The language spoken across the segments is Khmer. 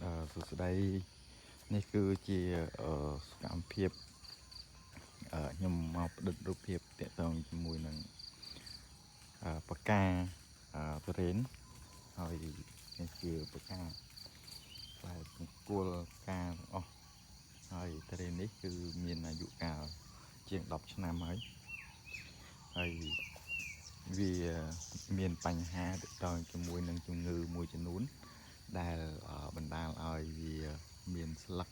សួស្តីនេះគឺជាកម្មភាពខ្ញុំមកផ្ដិតរូបភាពតាក់ទងជាមួយនឹងបកាទុរេនហើយនេះជាបកាដែលគួលការទាំងអស់ហើយទុរេននេះគឺមានអាយុកាលជាង10ឆ្នាំហើយវាមានបញ្ហាទាក់ទងជាមួយនឹងជំងឺមួយចំនួនដែលបណ្ដាលឲ្យវាមានស្លឹក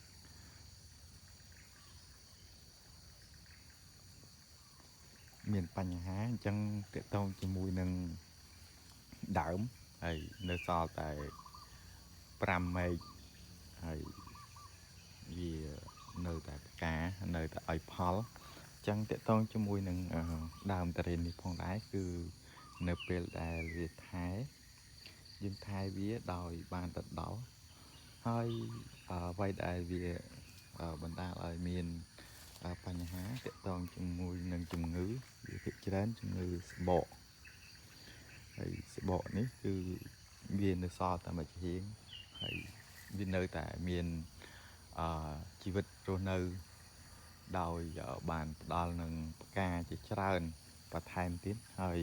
មានបញ្ហាអញ្ចឹងទាក់ទងជាមួយនឹងដើមហើយនៅសល់តែ5មែកហើយវានៅតែផ្កានៅតែឲ្យផលអញ្ចឹងទាក់ទងជាមួយនឹងដើមតារេននេះផងដែរគឺនៅពេលដែលវាយើងថែវាដោយបានទៅដល់ហើយអ្វីដែលវាបណ្ដាលឲ្យមានបញ្ហាទាក់ទងជាមួយនឹងជំងឺវាភាគច្រើនជំងឺស្បកហើយស្បកនេះគឺវានៅសល់តែមួយហៀងហើយវានៅតែមានជីវិតរស់នៅដោយបានផ្ដល់នឹងផ្កាជាច្រើនបន្ថែមទៀតហើយ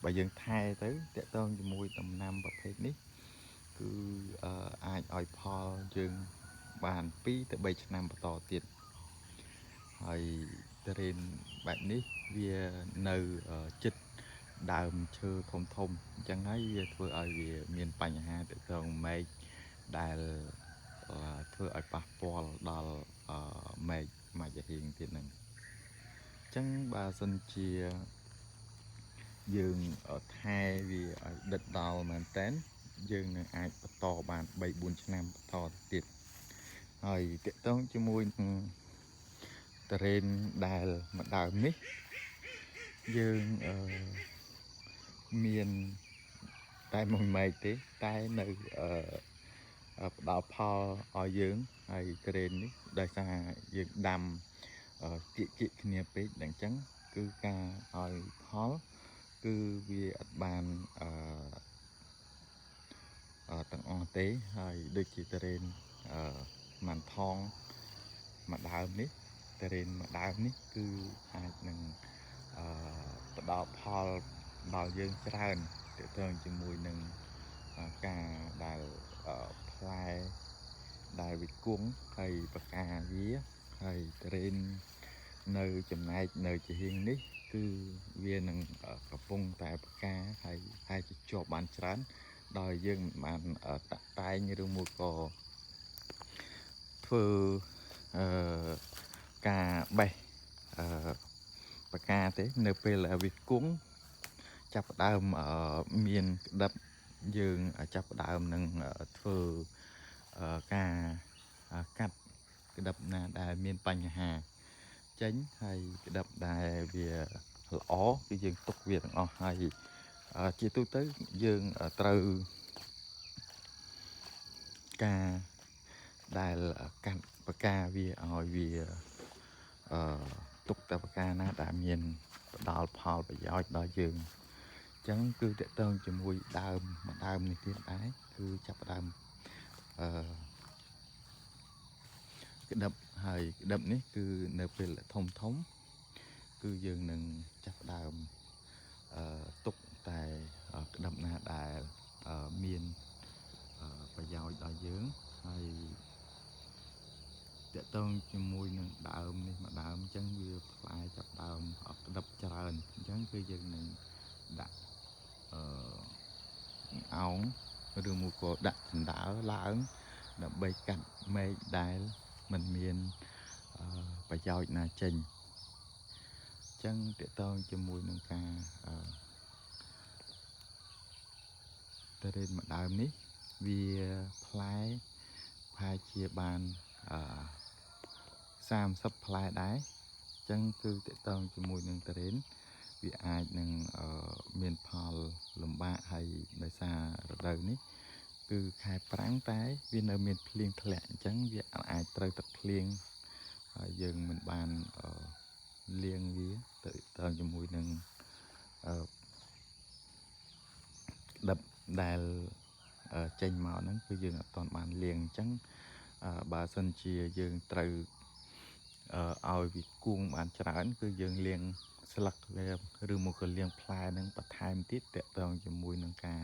បើយើងថែទៅតាក់ទងជាមួយដំណាំប្រភេទនេះគឺអាចឲ្យផលយើងបាន2ទៅ3ឆ្នាំបន្តទៀតហើយទុរេនបែបនេះវានៅចិត្តដើមឈើធំអញ្ចឹងហើយវាធ្វើឲ្យវាមានបញ្ហាទាក់ទងមែកដែលធ្វើឲ្យប៉ះពាល់ដល់មែកមួយចំហៀងទៀតហ្នឹងអញ្ចឹងបើសិនជាយើងថែវាឲ្យដិតដល់មែនតើយើងនឹងអាចបន្តបាន3-4ឆ្នាំបន្តទៀតហើយតាក់ទងជាមួយនឹងទុរេនដែលមួយដើមនេះយើងមានតែមួយមែកទេតែនៅផ្ដល់ផលឲ្យយើងហើយទុរេននេះដោយសារយើងដាំគៀកគ្នាពេកអញ្ចឹងគឺការឲ្យផលគឺវាអត់បានទាំងអស់ទេហើយដូចជាទុរេនម៉ាន់ថងមួយដើមនេះទុរេនមួយដើមនេះគឺអាចនឹងផ្ដល់ផលដល់យើងច្រើនទាក់ទងជាមួយនឹងការដែលផ្លែដែលវាគង់ហើយបកាវាហើយទុរេននៅចំណែកនៅជាហៀងនេះគឺវានឹងកំពុងតែផ្កាហើយអាចជាប់បានច្រើនដោយយើងមិនបានតាក់តែងឬមួយក៏ធ្វើការបេះបកាទេនៅពេលវាគង់ចាប់ផ្ដើមមានក្តឹបយើងចាប់ផ្ដើមនឹងធ្វើការកាត់ក្តឹបណាដែលមានបញ្ហាចេញហើយក្តឹបដែលវាល្អគឺយើងទុកវាទាំងអស់ហើយជាទូទៅយើងត្រូវការដែលកាត់បកាវាឲ្យវាទុកតែបកាណាដែលមានផ្ដល់ផលប្រយោជន៍ដល់យើងអញ្ចឹងគឺតកតងជាមួយដើមមួយដើមនេះទៀតដែរគឺចាប់ផ្ដើមក្តឹបហើយក្តឹបនេះគឺនៅពេលធំគឺយើងនឹងចាប់ផ្ដើមទុកតែក្តឹបណាដែលមានប្រយោជន៍ដល់យើងហើយតកតងជាមួយនឹងដើមនេះមួយដើមអញ្ចឹងវាផ្លែចាប់ដើមក្តឹបច្រើនអញ្ចឹងគឺយើងនឹងដាក់អោងឬមួយក៏ដាក់ចណ្ដើរឡើងដើម្បីកាត់មែកដែលมันមានប្រយោជន៍ណាចេញអញ្ចឹងតកតងជាមួយនឹងការទុរេនមួយដើមនេះវាផ្លែប្រហែលជាបាន30ផ្លែដែរអញ្ចឹងគឺតកតងជាមួយនឹងទុរេនវាអាចនឹងមានផលលំបាកហើយដោយសាររដូវនេះគឺខែប្រាំងតែវានៅមានភ្លៀងធ្លាក់អញ្ចឹងវាអាចត្រូវទឹកភ្លៀងហើយយើងមិនបានលាងវាទៅជាមួយនឹងក្តឹបដែល ចេញមកហ្នឹងគឺយើងអត់ទាន់បានលាងអញ្ចឹងបើសិនជាយើងត្រូវឲ្យវាគួងបានច្រើនគឺយើងលាងស្លឹកឬមកក៏លាងផ្លែហ្នឹងបន្ថែមទៀតតកតងជាមួយនឹងការ